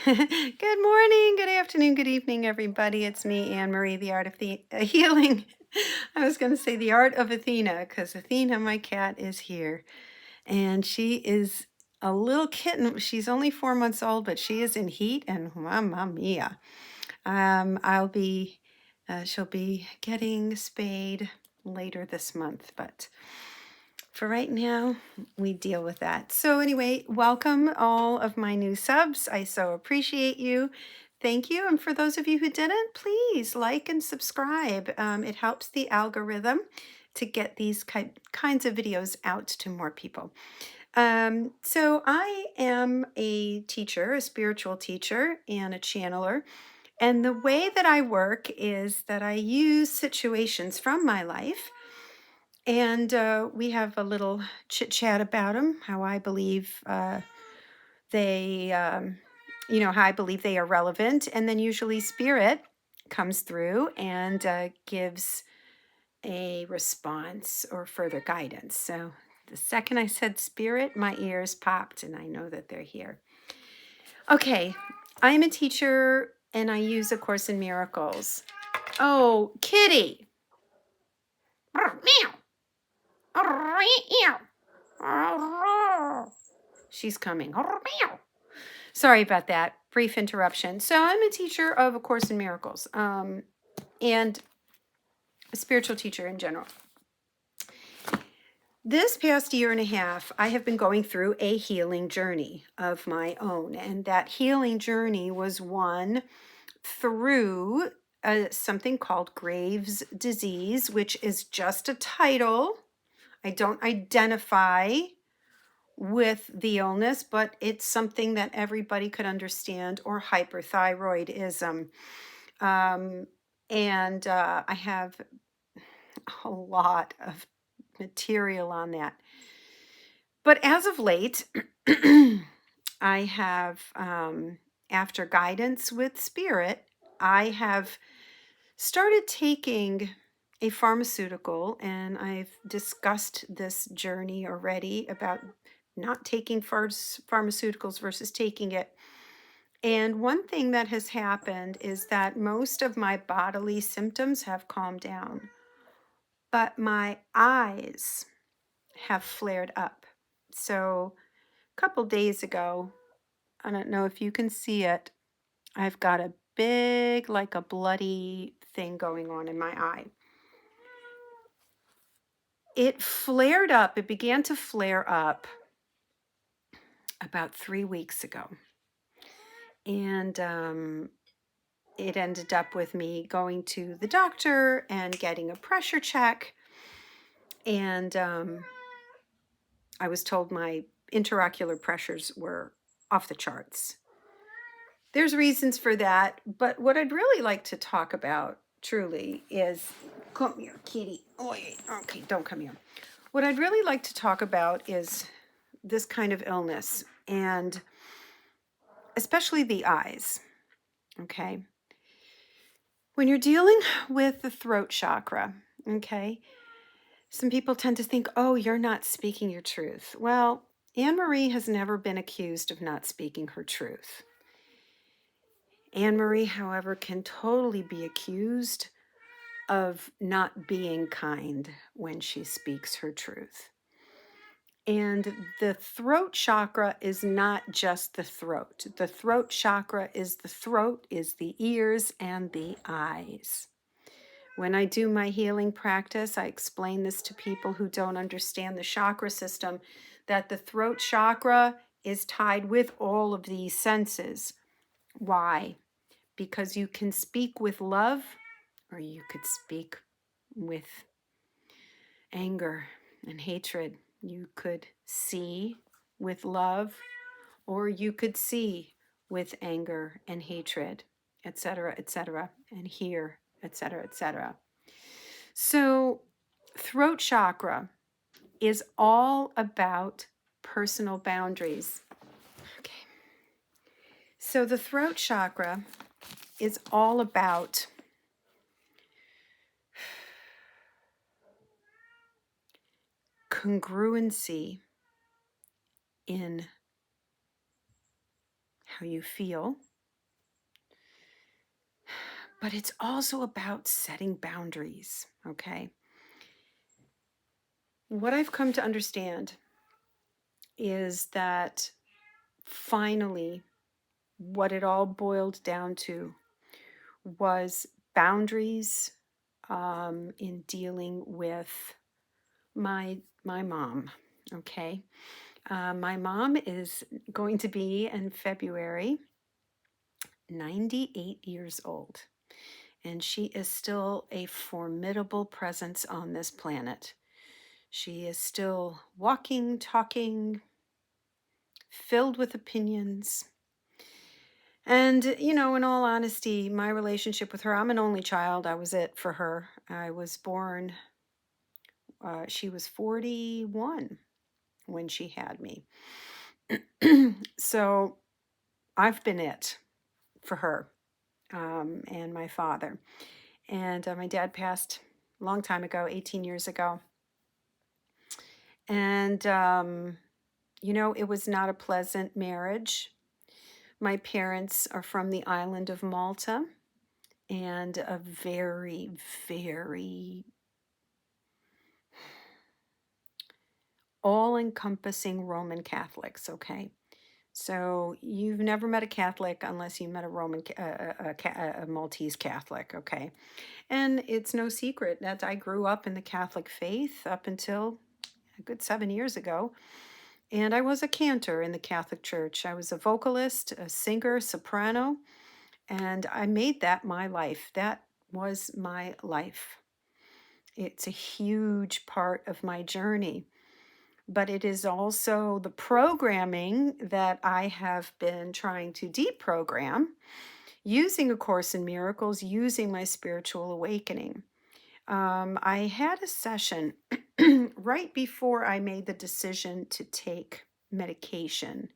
Good morning, good afternoon, good evening, everybody. It's me, Anne Marie, the Art of Healing. I was going to say the Art of Athena because Athena, my cat, is here. And she is a little kitten. She's only 4 months old, but she is in heat and mamma mia. She'll be getting spayed later this month, but for right now, we deal with that. So, anyway, welcome all of my new subs. I so appreciate you. Thank you. And for those of you who didn't, please like and subscribe. It helps the algorithm to get these kinds of videos out to more people. So, I am a teacher, a spiritual teacher, and a channeler. And the way that I work is that I use situations from my life and we have a little chit chat about them, how I believe they, how I believe they are relevant. And then usually spirit comes through and gives a response or further guidance. So the second I said spirit, my ears popped and I know that they're here. Okay, I am a teacher and I use A Course in Miracles. Oh, kitty. Meow. She's coming. Sorry about that. Brief interruption. So I'm a teacher of A Course in Miracles and a spiritual teacher in general. This past year and a half, I have been going through a healing journey of my own. And that healing journey was one through something called Graves' disease, which is just a title. I don't identify with the illness, but it's something that everybody could understand, or hyperthyroidism. And I have a lot of material on that. But as of late, I have, after guidance with spirit, I have started taking a pharmaceutical, and I've discussed this journey already about not taking pharmaceuticals versus taking it. And one thing that has happened is that most of my bodily symptoms have calmed down, but my eyes have flared up. So a couple days ago, I don't know if you can see it, I've got a big, like a bloody thing going on in my eye. It flared up, it began to flare up about 3 weeks ago. And it ended up with me going to the doctor and getting a pressure check. And I was told my intraocular pressures were off the charts. There's reasons for that, but what I'd really like to talk about truly is, come here, kitty. Oh, okay, don't come here. What I'd really like to talk about is this kind of illness, and especially the eyes, okay? When you're dealing with the throat chakra, okay, some people tend to think, oh, you're not speaking your truth. Well, Anne Marie has never been accused of not speaking her truth. Anne Marie, however, can totally be accused of not being kind when she speaks her truth. And the throat chakra is not just the throat. The throat chakra is the throat, is the ears, and the eyes. When I do my healing practice, I explain this to people who don't understand the chakra system, that the throat chakra is tied with all of these senses. Why? Because you can speak with love, or you could speak with anger and hatred. You could see with love, or you could see with anger and hatred, etc., and hear, etc. So, throat chakra is all about personal boundaries. Okay. So, the throat chakra is all about congruency in how you feel, but it's also about setting boundaries, okay? What I've come to understand is that finally, what it all boiled down to was boundaries in dealing with my mom. Okay, my mom is going to be in February 98 years old, and she is still a formidable presence on this planet. She is still walking, talking, filled with opinions. And, in all honesty, my relationship with her, I'm an only child. I was it for her. I was born, she was 41 when she had me. So I've been it for her and my father. And my dad passed a long time ago, 18 years ago. And, it was not a pleasant marriage. My parents are from the island of Malta and a very, very all-encompassing Roman Catholics, okay? So you've never met a Catholic unless you met a a Maltese Catholic, okay? And it's no secret that I grew up in the Catholic faith up until a good 7 years ago. And I was a cantor in the Catholic Church. I was a vocalist, a singer, soprano, and I made that my life. That was my life. It's a huge part of my journey, but it is also the programming that I have been trying to deprogram using A Course in Miracles, using my spiritual awakening. I had a session right before I made the decision to take medication.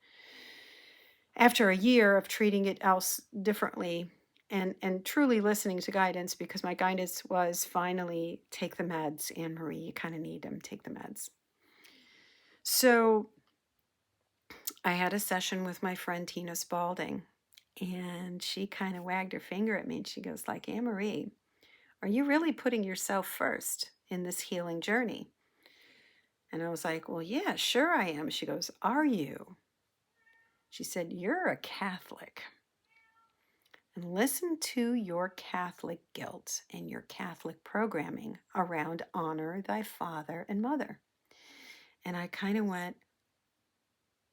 After a year of treating it else differently and truly listening to guidance, because my guidance was finally take the meds, Anne Marie, you kind of need them, take the meds. So I had a session with my friend Tina Spalding, and she kind of wagged her finger at me and she goes like, Anne Marie, are you really putting yourself first in this healing journey? And I was like, well, yeah, sure I am. She goes, are you? She said, you're a Catholic. And listen to your Catholic guilt and your Catholic programming around honor thy father and mother. And I kind of went,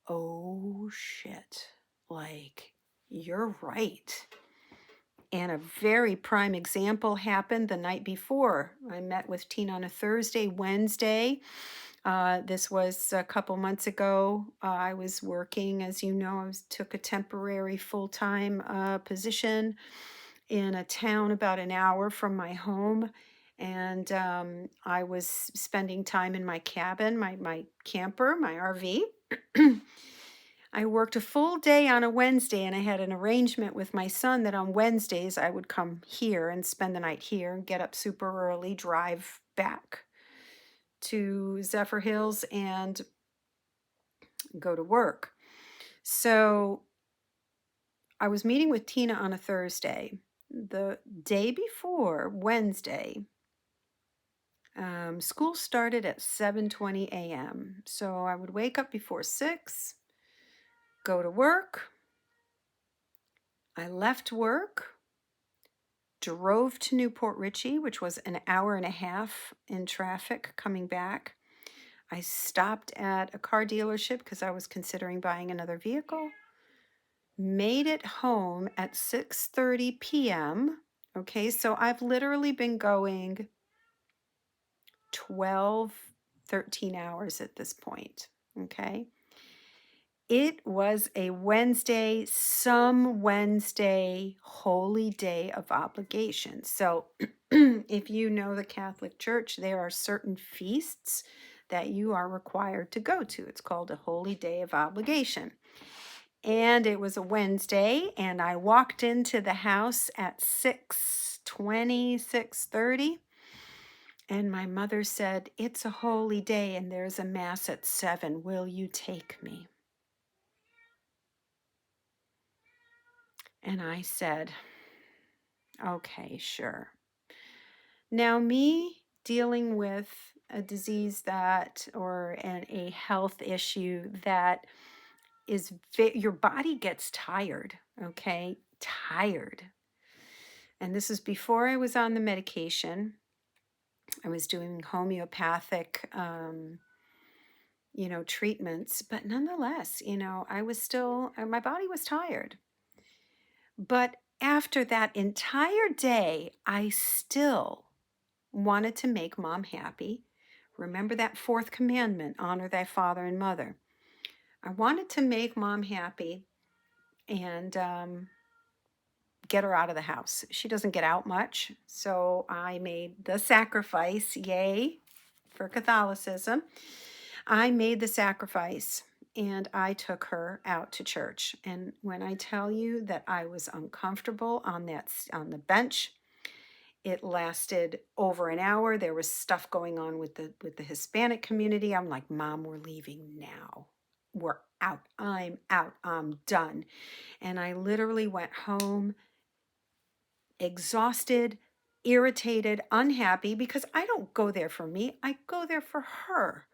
oh shit, like, you're right. And a very prime example happened the night before. I met with Tina on a Thursday, Wednesday. This was a couple months ago. I was working, as you know, took a temporary full-time position in a town about an hour from my home. And I was spending time in my cabin, my camper, my RV. I worked a full day on a Wednesday, and I had an arrangement with my son that on Wednesdays I would come here and spend the night here and get up super early, drive back to Zephyr Hills and go to work. So I was meeting with Tina on a Thursday. The day before, Wednesday, school started at 7:20 a.m. So I would wake up before 6, go to work. I left work, drove to Newport Richey, which was an hour and a half in traffic coming back. I stopped at a car dealership because I was considering buying another vehicle. Made it home at 6:30 p.m. Okay, so I've literally been going 12, 13 hours at this point. Okay. It was a Wednesday, some Wednesday, holy day of obligation. So, if you know the Catholic Church, there are certain feasts that you are required to go to. It's called a holy day of obligation. And it was a Wednesday, and I walked into the house at 6:20, 6:30. And my mother said, it's a holy day and there's a mass at 7. Will you take me? And I said, Okay, sure. Now, me dealing with a disease that, or a health issue that is, your body gets tired, okay? Tired. And this is before I was on the medication. I was doing homeopathic, treatments, but nonetheless, I was still, my body was tired. But after that entire day, I still wanted to make mom happy. Remember that fourth commandment, honor thy father and mother. I wanted to make mom happy and get her out of the house. She doesn't get out much. So I made the sacrifice, yay, for Catholicism. I made the sacrifice and I took her out to church. And when I tell you that I was uncomfortable on the bench, it lasted over an hour. There was stuff going on with the Hispanic community. I'm like, Mom, we're leaving now. We're out. I'm out. I'm done. And I literally went home exhausted, irritated, unhappy, because I don't go there for me. I go there for her.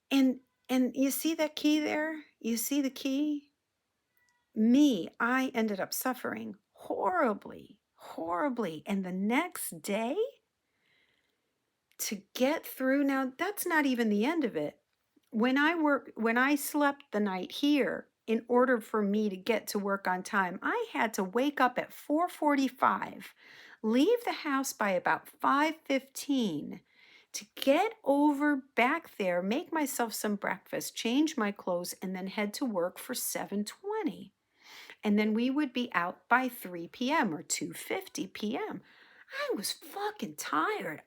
And you see that key there? You see the key? Me, I ended up suffering horribly, horribly. And the next day, to get through, now that's not even the end of it. When I slept the night here, in order for me to get to work on time, I had to wake up at 4:45, leave the house by about 5:15 to get over back there, make myself some breakfast, change my clothes, and then head to work for 7:20. And then we would be out by 3 p.m. or 2:50 p.m. I was fucking tired.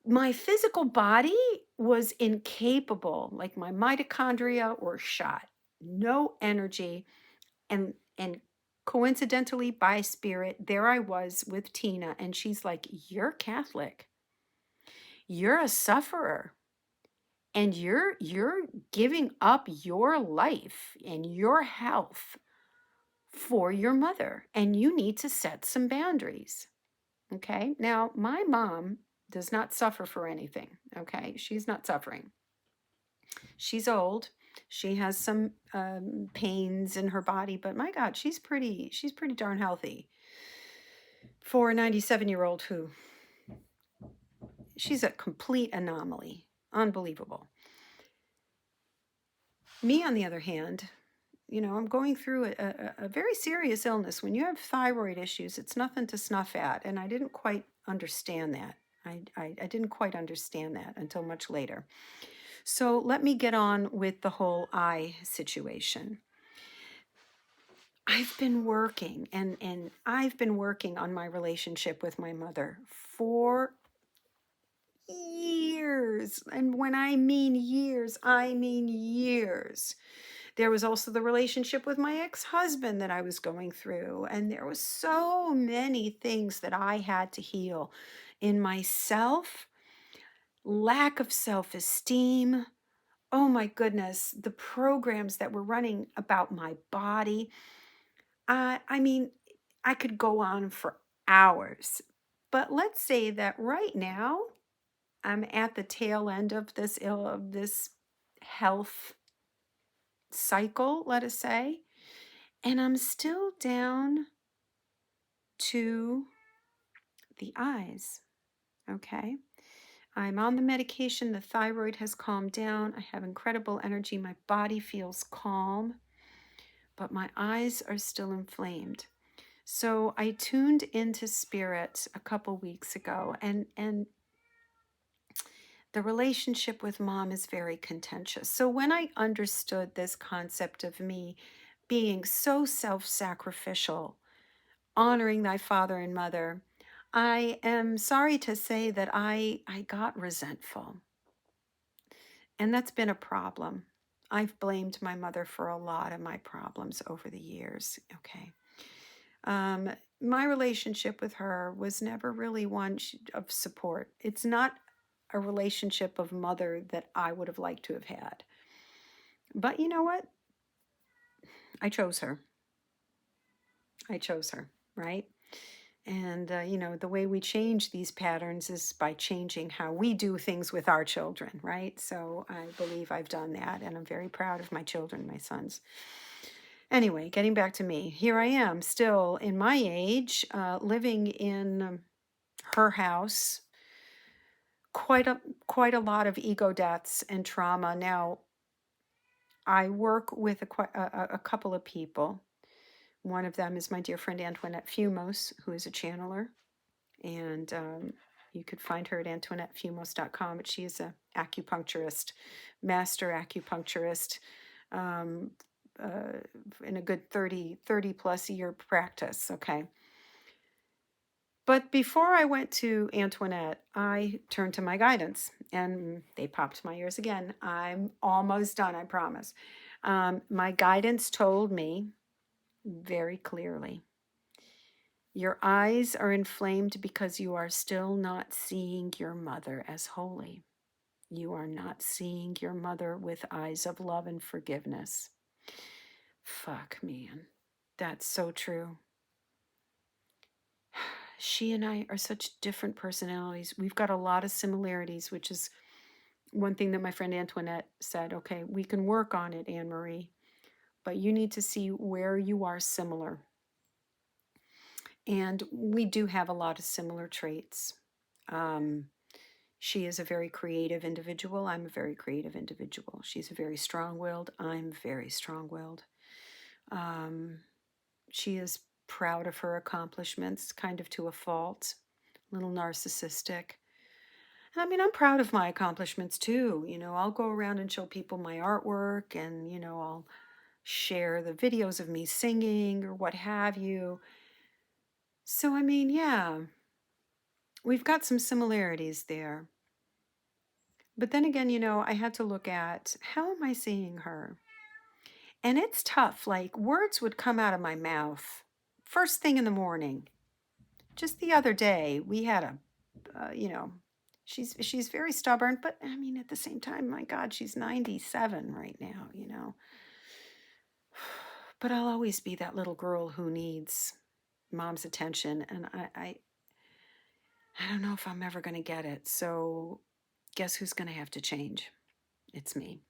My physical body was incapable, like my mitochondria were shot, no energy. And coincidentally, by spirit, there I was with Tina, and she's like, you're Catholic, you're a sufferer, and you're giving up your life and your health for your mother, and you need to set some boundaries. Okay, now my mom does not suffer for anything. Okay, she's not suffering. She's old. She has some pains in her body, but my God, she's pretty darn healthy for a 97-year-old who, she's a complete anomaly. Unbelievable. Me, on the other hand, I'm going through a very serious illness. When you have thyroid issues, it's nothing to snuff at. And I didn't quite understand that. I didn't quite understand that until much later. So let me get on with the whole eye situation. I've been working and I've been working on my relationship with my mother for years. And when I mean years, I mean years. There was also the relationship with my ex-husband that I was going through. And there was so many things that I had to heal in myself, lack of self-esteem. Oh my goodness, the programs that were running about my body. I mean, I could go on for hours. But let's say that right now I'm at the tail end of this health cycle, let us say, and I'm still down to the eyes. Okay. I'm on the medication. The thyroid has calmed down. I have incredible energy. My body feels calm, but my eyes are still inflamed. So I tuned into spirit a couple weeks ago, and the relationship with mom is very contentious. So when I understood this concept of me being so self-sacrificial, honoring thy father and mother, I am sorry to say that I got resentful. And that's been a problem. I've blamed my mother for a lot of my problems over the years. Okay. My relationship with her was never really one of support. It's not a relationship of mother that I would have liked to have had. But you know what? I chose her. I chose her, right? And, the way we change these patterns is by changing how we do things with our children, right? So I believe I've done that, and I'm very proud of my children, my sons. Anyway, getting back to me, here I am still in my age, living in her house. Quite a lot of ego deaths and trauma. Now, I work with a couple of people. One of them is my dear friend Antoinette Fumos, who is a channeler. And you could find her at AntoinetteFumos.com. But she is a acupuncturist, master acupuncturist, um, uh, in a good 30 plus year practice. Okay. But before I went to Antoinette, I turned to my guidance, and they popped my ears again. I'm almost done, I promise. My guidance told me very clearly, your eyes are inflamed because you are still not seeing your mother as holy. You are not seeing your mother with eyes of love and forgiveness. Fuck, man. That's so true. She and I are such different personalities. We've got a lot of similarities, which is one thing that my friend Antoinette said. Okay, we can work on it, Anne Marie, but you need to see where you are similar. And we do have a lot of similar traits. She is a very creative individual. I'm a very creative individual. She's a very strong willed. I'm very strong willed. She is proud of her accomplishments, kind of to a fault, a little narcissistic. And I mean, I'm proud of my accomplishments too. I'll go around and show people my artwork, and, I'll share the videos of me singing or what have you. So, I mean, yeah, we've got some similarities there. But then again, I had to look at, how am I seeing her? And it's tough. Like, words would come out of my mouth first thing in the morning. Just the other day, we had she's very stubborn, but I mean, at the same time, my God, she's 97 right now. But I'll always be that little girl who needs mom's attention, and I don't know if I'm ever going to get it. So guess who's going to have to change? It's me.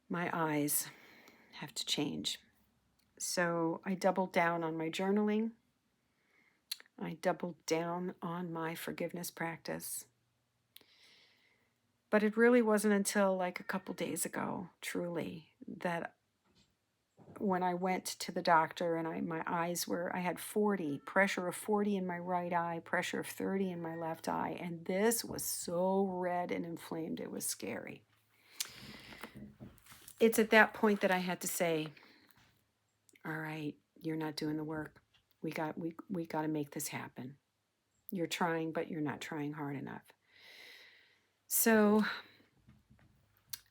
My eyes have to change. So I doubled down on my journaling. I doubled down on my forgiveness practice. But it really wasn't until like a couple days ago, truly, that when I went to the doctor and I had 40, pressure of 40 in my right eye, pressure of 30 in my left eye, and this was so red and inflamed, it was scary. It's at that point that I had to say, all right, you're not doing the work. We got to make this happen. You're trying, but you're not trying hard enough. So,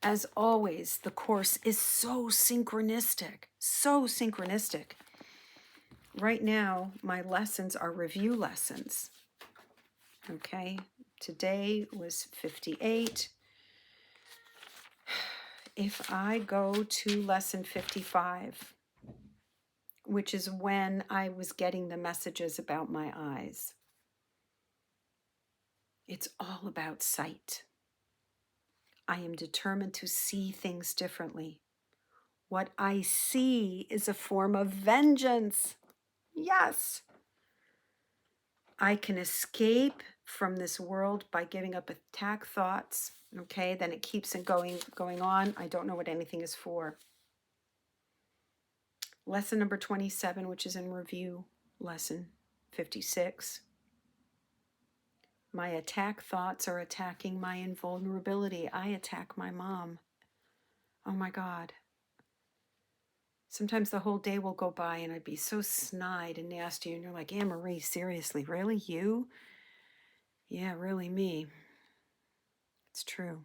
as always, the course is so synchronistic, so synchronistic. Right now, my lessons are review lessons. Okay, today was 58. If I go to lesson 55, which is when I was getting the messages about my eyes, it's all about sight. I am determined to see things differently. What I see is a form of vengeance. Yes. I can escape from this world by giving up attack thoughts. Okay, then it keeps it going on. I don't know what anything is for. Lesson number 27, which is in review, lesson 56. My attack thoughts are attacking my invulnerability. I attack my mom. Oh my God. Sometimes the whole day will go by and I'd be so snide and nasty, and you're like, Anne Marie, seriously, really you? Yeah, really me. It's true.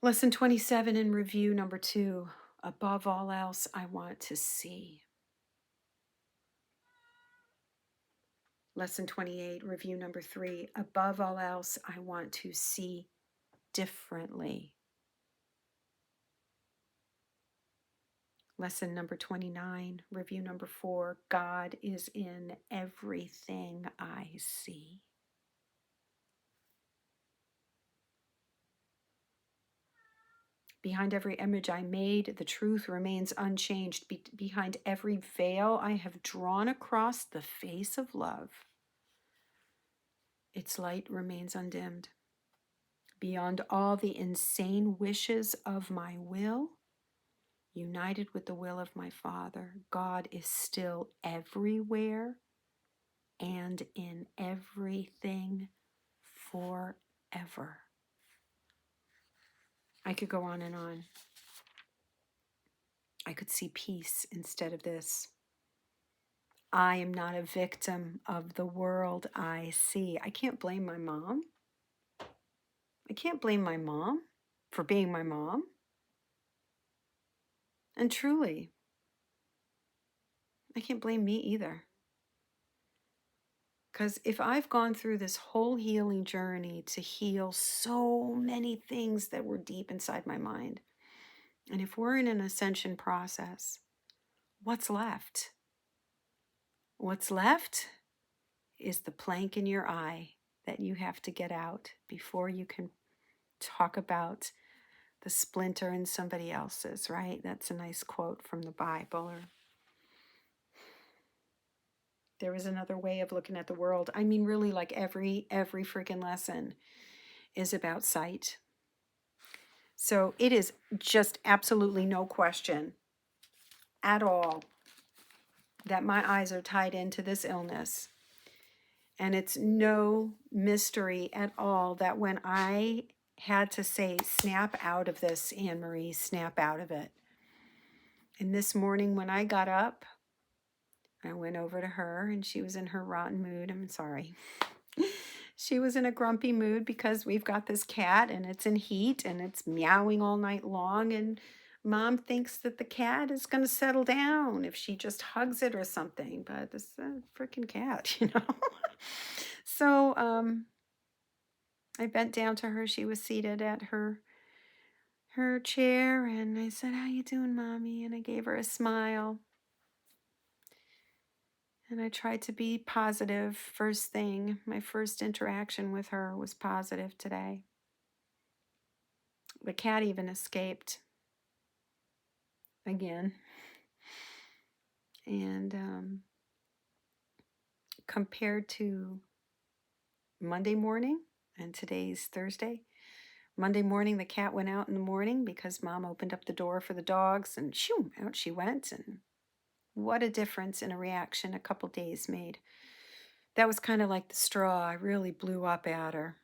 Lesson 27 in review number 2. Above all else, I want to see. Lesson 28, review number 3. Above all else, I want to see differently. Lesson number 29, review number 4, God is in everything I see. Behind every image I made, the truth remains unchanged. Behind every veil I have drawn across the face of love, its light remains undimmed. Beyond all the insane wishes of my will, united with the will of my Father, God is still everywhere and in everything forever. I could go on and on. I could see peace instead of this. I am not a victim of the world I see. I can't blame my mom. I can't blame my mom for being my mom. And truly, I can't blame me either. Because if I've gone through this whole healing journey to heal so many things that were deep inside my mind, and if we're in an ascension process, what's left? What's left is the plank in your eye that you have to get out before you can talk about the splinter in somebody else's, right? That's a nice quote from the Bible. Or there is another way of looking at the world. I mean, really, like every freaking lesson is about sight. So it is just absolutely no question at all that my eyes are tied into this illness. And it's no mystery at all that when I had to say, snap out of this, Anne Marie, snap out of it. And this morning when I got up, I went over to her and she was in her rotten mood. I'm sorry. She was in a grumpy mood because we've got this cat and it's in heat and it's meowing all night long. And Mom thinks that the cat is going to settle down if she just hugs it or something. But this is a freaking cat, you know? So I bent down to her. She was seated at her chair. And I said, "How you doing, Mommy?" And I gave her a smile. And I tried to be positive first thing. My first interaction with her was positive today. The cat even escaped again. And compared to Monday morning, and today's Thursday, Monday morning the cat went out in the morning because Mom opened up the door for the dogs and shoo, out she went. And what a difference in a reaction a couple days made. That was kind of like the straw. I really blew up at her.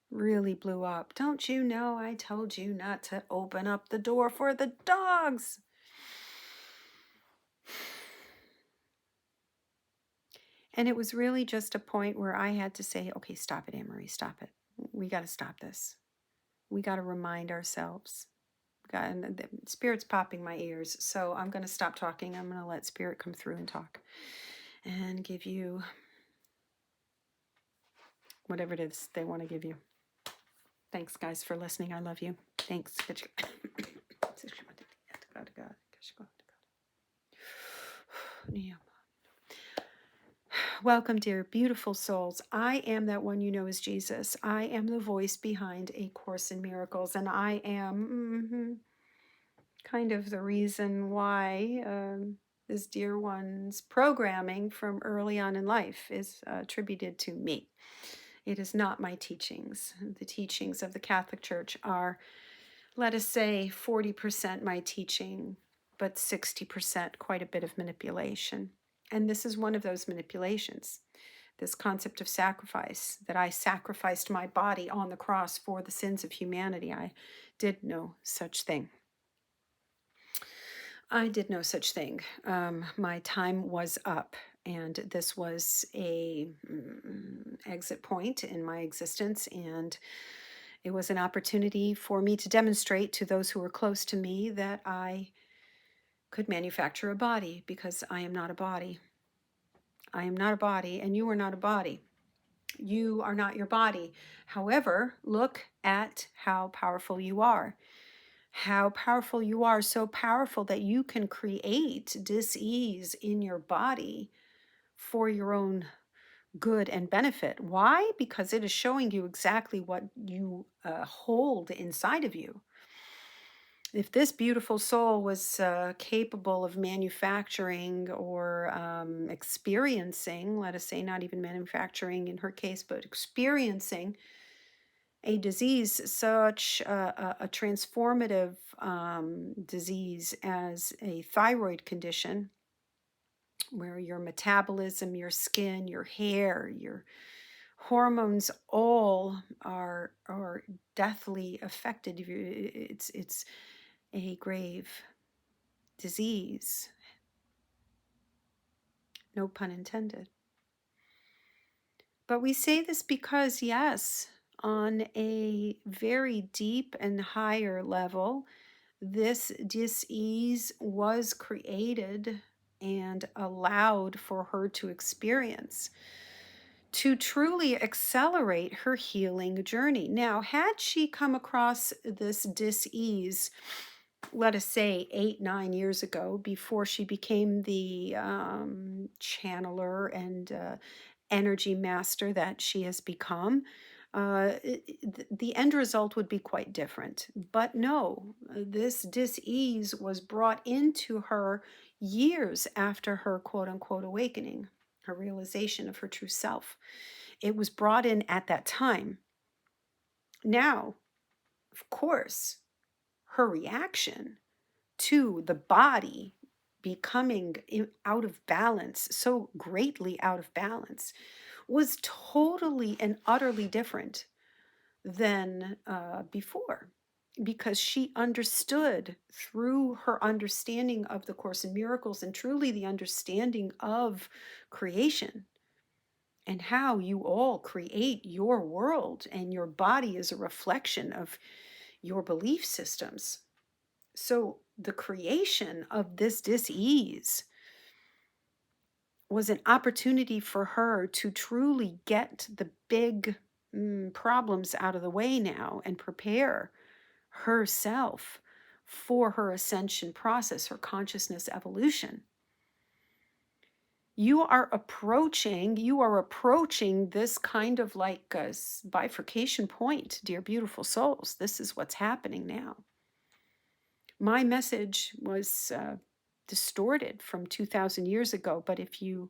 Really blew up. Don't you know I told you not to open up the door for the dogs? And it was really just a point where I had to say, okay, stop it, Anne Marie, stop it. We got to stop this. We got to remind ourselves. And the Spirit's popping my ears, so I'm going to stop talking. I'm going to let Spirit come through and talk and give you whatever it is they want to give you. Thanks, guys, for listening. I love you. Thanks. Welcome, dear beautiful souls. I am that one you know as Jesus. I am the voice behind A Course in Miracles, and I am kind of the reason why this dear one's programming from early on in life is attributed to me. It is not my teachings. The teachings of the Catholic Church are, let us say, 40% my teaching, but 60% quite a bit of manipulation. And this is one of those manipulations, this concept of sacrifice, that I sacrificed my body on the cross for the sins of humanity. I did no such thing. I did no such thing. My time was up, and this was a exit point in my existence, and it was an opportunity for me to demonstrate to those who were close to me that I could manufacture a body, because I am not a body. I am not a body, and you are not a body. You are not your body. However, look at how powerful you are. how powerful you are, so powerful that you can create dis-ease in your body for your own good and benefit. Why? Because it is showing you exactly what you hold inside of you. If this beautiful soul was capable of manufacturing or experiencing, let us say, not even manufacturing in her case, but experiencing a disease such a transformative disease as a thyroid condition, where your metabolism, your skin, your hair, your hormones all are deathly affected. It's a grave disease, no pun intended. But we say this because, yes, on a very deep and higher level, this dis-ease was created and allowed for her to experience to truly accelerate her healing journey. Now, had she come across this dis-ease, let us say 8, 9 years ago, before she became the channeler and energy master that she has become, the end result would be quite different. But no, this dis-ease was brought into her years after her quote unquote awakening, her realization of her true self. It was brought in at that time. Now, of course, her reaction to the body becoming out of balance, so greatly out of balance, was totally and utterly different than before, because she understood through her understanding of the Course in Miracles and truly the understanding of creation and how you all create your world, and your body is a reflection of your belief systems. So the creation of this dis-ease was an opportunity for her to truly get the big problems out of the way now and prepare herself for her ascension process, her consciousness evolution. You are approaching this kind of like a bifurcation point, dear beautiful souls. This is what's happening now. My message was distorted from 2,000 years ago, but if you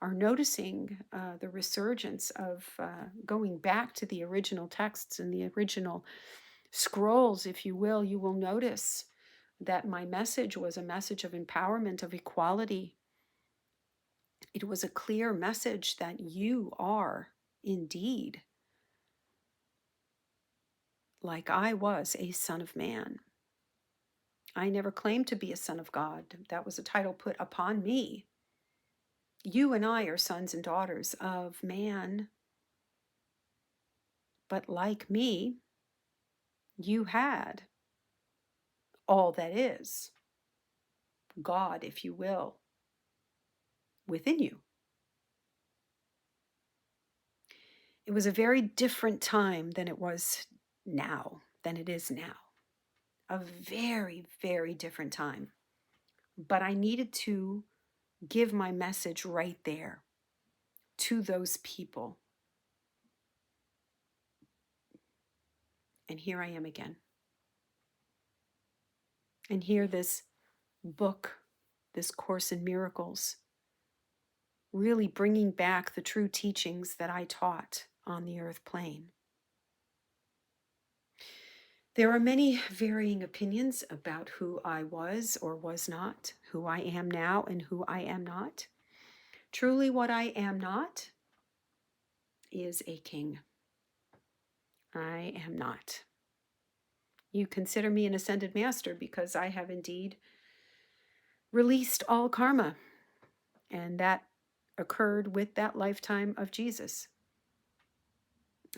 are noticing the resurgence of going back to the original texts and the original scrolls, if you will notice that my message was a message of empowerment, of equality. It was a clear message that you are indeed, like I was, a son of man. I never claimed to be a son of God. That was a title put upon me. You and I are sons and daughters of man. But like me, you had all that is, God, if you will, within you. It was a very different time than it was now, than it is now. A very, very different time. But I needed to give my message right there to those people. And here I am again. And here this book, this Course in Miracles, really bringing back the true teachings that I taught on the earth plane. There are many varying opinions about who I was or was not, who I am now and who I am not. Truly, what I am not is a king. I am not. You consider me an ascended master because I have indeed released all karma, and that occurred with that lifetime of Jesus.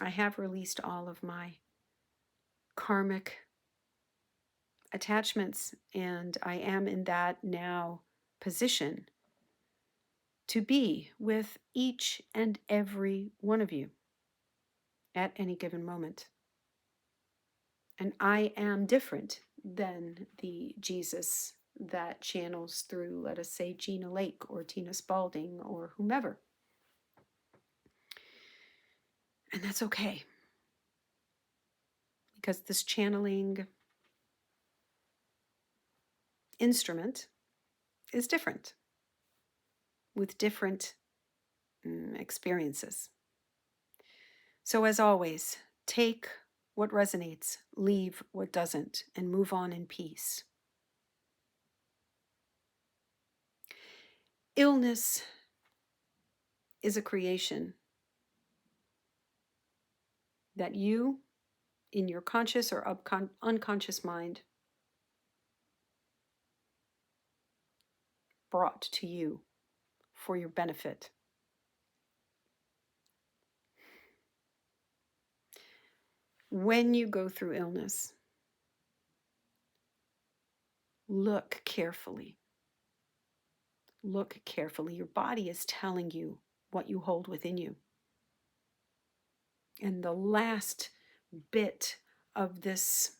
I have released all of my karmic attachments, and I am in that now position to be with each and every one of you at any given moment. And I am different than the Jesus that channels through, let us say, Gina Lake or Tina Spalding or whomever. And that's okay, because this channeling instrument is different with different experiences. So, as always, take what resonates, leave what doesn't, and move on in peace. Illness is a creation that you, in your conscious or unconscious mind, brought to you for your benefit. When you go through illness, look carefully. Look carefully. Your body is telling you what you hold within you. And the last bit of this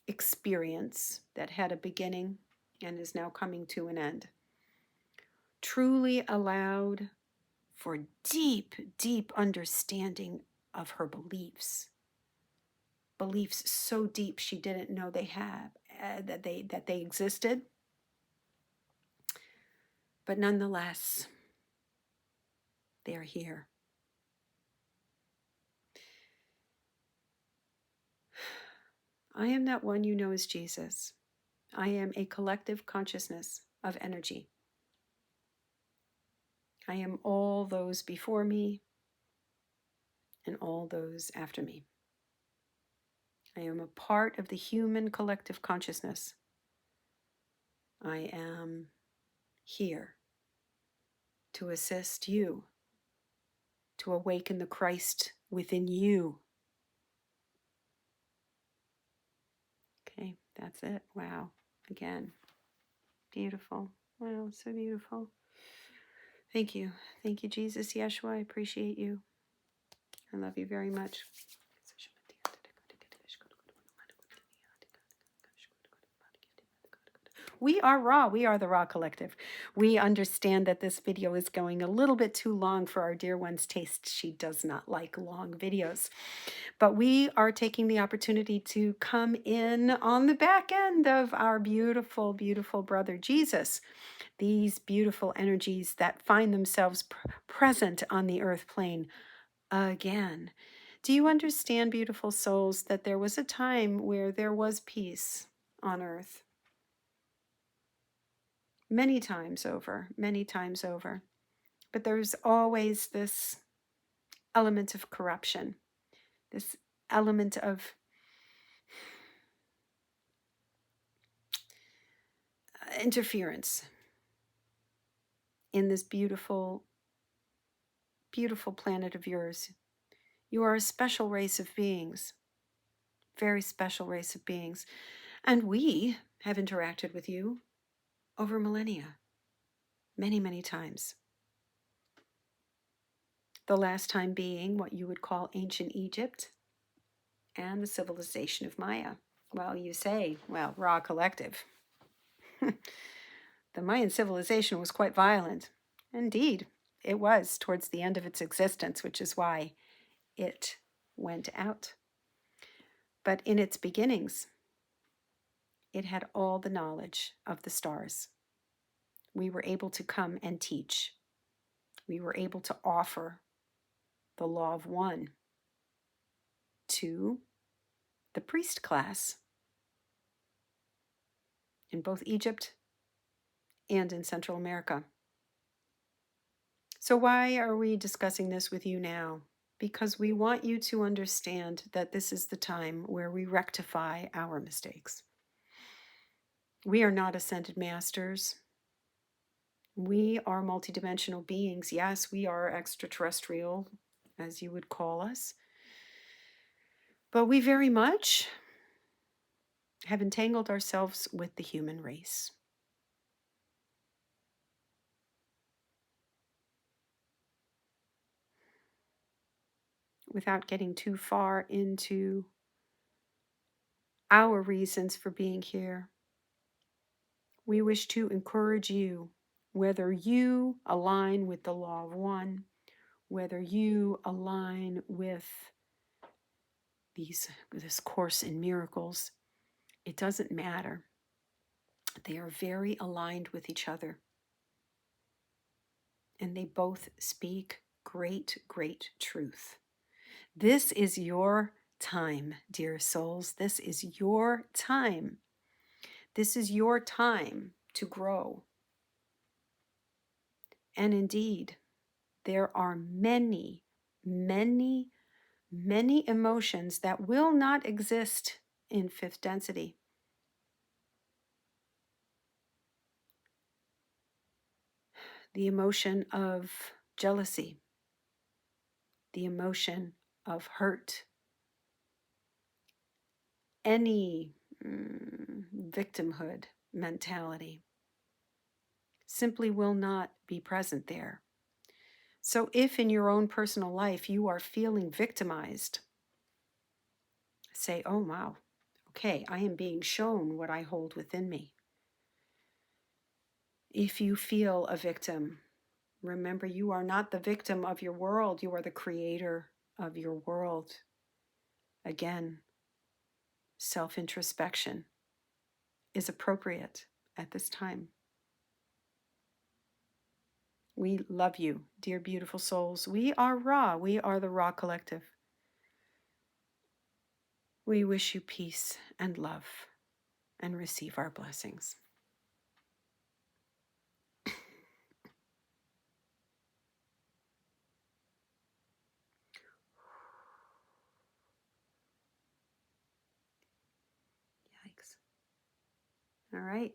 experience that had a beginning and is now coming to an end truly allowed for deep, deep understanding of her beliefs. Beliefs so deep she didn't know they had, that they existed. But nonetheless, they're here. I am that one you know as Jesus. I am a collective consciousness of energy. I am all those before me and all those after me. I am a part of the human collective consciousness. I am here to assist you, to awaken the Christ within you. Okay, that's it. Wow. Again, beautiful. Wow, so beautiful. Thank you. Thank you, Jesus, Yeshua. I appreciate you. I love you very much. We are Raw. We are the Raw Collective. We understand that this video is going a little bit too long for our dear one's taste. She does not like long videos. But we are taking the opportunity to come in on the back end of our beautiful, beautiful brother Jesus. These beautiful energies that find themselves present on the earth plane again. Do you understand, beautiful souls, that there was a time where there was peace on earth? Many times over, many times over. But there's always this element of corruption, this element of interference in this beautiful, beautiful planet of yours. You are a special race of beings, very special race of beings. And we have interacted with you over millennia, many, many times. The last time being what you would call ancient Egypt and the civilization of Maya. Well, you say, well, Raw Collective. The Mayan civilization was quite violent. Indeed, it was towards the end of its existence, which is why it went out. But in its beginnings, it had all the knowledge of the stars. We were able to come and teach. We were able to offer the law of one to the priest class in both Egypt and in Central America. So why are we discussing this with you now? Because we want you to understand that this is the time where we rectify our mistakes. We are not ascended masters. We are multidimensional beings. Yes, we are extraterrestrial, as you would call us. But we very much have entangled ourselves with the human race. Without getting too far into our reasons for being here. We wish to encourage you, whether you align with the law of one, whether you align with this Course in Miracles, it doesn't matter. They are very aligned with each other. And they both speak great, great truth. This is your time, dear souls. This is your time. This is your time to grow. And indeed, there are many, many, many emotions that will not exist in fifth density. The emotion of jealousy, the emotion of hurt, any victimhood mentality simply will not be present there. So if in your own personal life you are feeling victimized, say, oh, wow, okay, I am being shown what I hold within me. If you feel a victim, remember you are not the victim of your world. You are the creator of your world. Again, self-introspection is appropriate at this time. We love you, dear beautiful souls. We are Ra. We are the Ra Collective. We wish you peace and love and receive our blessings. Yikes. All right.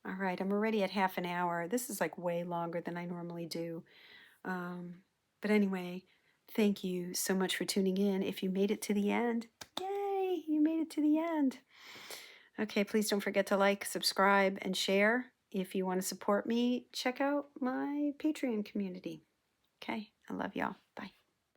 All right. I'm already at half an hour. This is like way longer than I normally do. But anyway, thank you so much for tuning in. If you made it to the end, yay, you made it to the end. Okay, please don't forget to like, subscribe, and share. If you want to support me, check out my Patreon community. Okay, I love y'all. Bye.